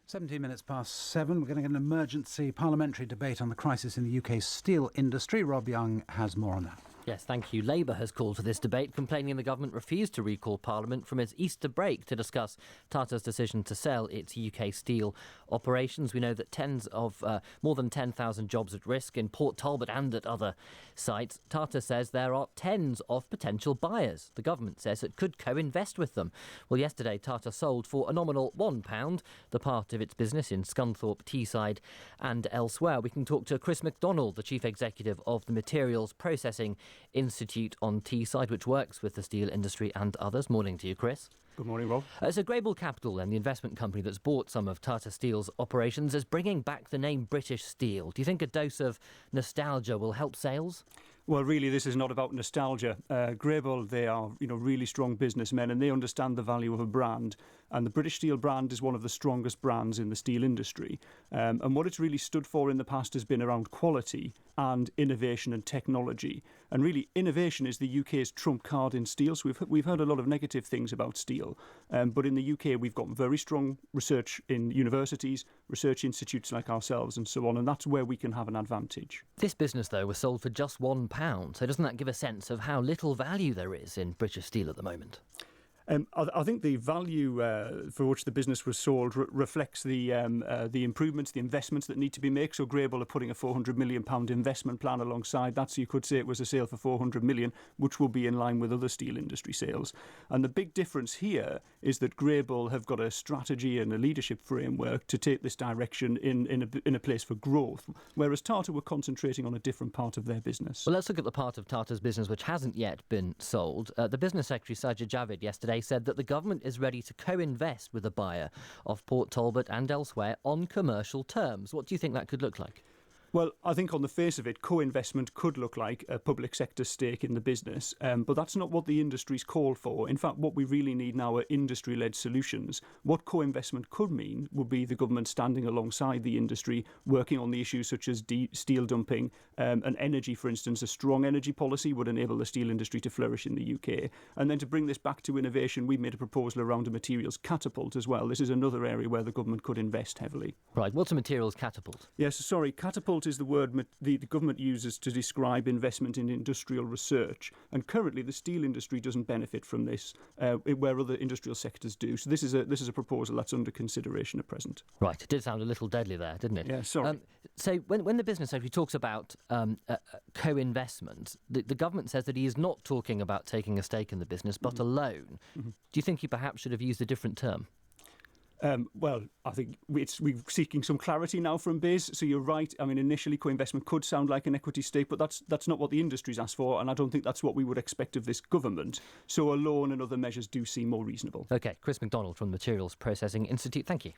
17 minutes past 7. We're going to get an emergency parliamentary debate on the crisis in the UK's steel industry. Rob Young has more on that. Yes, thank you. Labour has called for this debate, complaining the government refused to recall Parliament from its Easter break to discuss Tata's decision to sell its UK steel operations. We know that more than 10,000 jobs at risk in Port Talbot and at other sites. Tata says there are tens of potential buyers. The government says it could co-invest with them. Well, yesterday Tata sold for a nominal £1 the part of its business in Scunthorpe, Teesside and elsewhere. We can talk to Chris McDonald, the Chief Executive of the Materials Processing Institute on Teesside, which works with the steel industry and others. Morning to you, Chris. Good morning, Rob. So Grable Capital, then, the investment company that's bought some of Tata Steel's operations, is bringing back the name British Steel. Do you think a dose of nostalgia will help sales? Well, really, this is not about nostalgia. Grable, they are, really strong businessmen, and they understand the value of a brand. And the British Steel brand is one of the strongest brands in the steel industry. And what it's really stood for in the past has been around quality and innovation and technology. And really, innovation is the UK's trump card in steel. So we've heard a lot of negative things about steel. But in the UK, we've got very strong research in universities, research institutes like ourselves, and so on. And that's where we can have an advantage. This business, though, was sold for just £1. So doesn't that give a sense of how little value there is in British Steel at the moment? I think the value for which the business was sold reflects the improvements, the investments that need to be made. So Grable are putting a £400 million investment plan alongside that. So you could say it was a sale for £400 million, which will be in line with other steel industry sales. And the big difference here is that Grable have got a strategy and a leadership framework to take this direction in a place for growth, whereas Tata were concentrating on a different part of their business. Well, let's look at the part of Tata's business which hasn't yet been sold. The Business Secretary, Sajid Javid, yesterday said that the government is ready to co-invest with a buyer of Port Talbot and elsewhere on commercial terms. What do you think that could look like? Well, I think on the face of it, co-investment could look like a public sector stake in the business, but that's not what the industry's called for. In fact, what we really need now are industry-led solutions. What co-investment could mean would be the government standing alongside the industry, working on the issues such as steel dumping and energy, for instance. A strong energy policy would enable the steel industry to flourish in the UK. And then to bring this back to innovation, we made a proposal around a materials catapult as well. This is another area where the government could invest heavily. Right, what's a materials catapult? Yes, sorry, catapult is the word the government uses to describe investment in industrial research. And currently the steel industry doesn't benefit from this, where other industrial sectors do. So this is a proposal that's under consideration at present. Right, it did sound a little deadly there, didn't it? Yeah, sorry. So when the Business Secretary talks about co-investment, the government says that he is not talking about taking a stake in the business, but a loan. Mm-hmm. Do you think he perhaps should have used a different term? Well, I think we're seeking some clarity now from Biz. So you're right. I mean, initially co-investment could sound like an equity stake, but that's not what the industry's asked for, and I don't think that's what we would expect of this government. So a loan and other measures do seem more reasonable. OK, Chris McDonald from the Materials Processing Institute, thank you.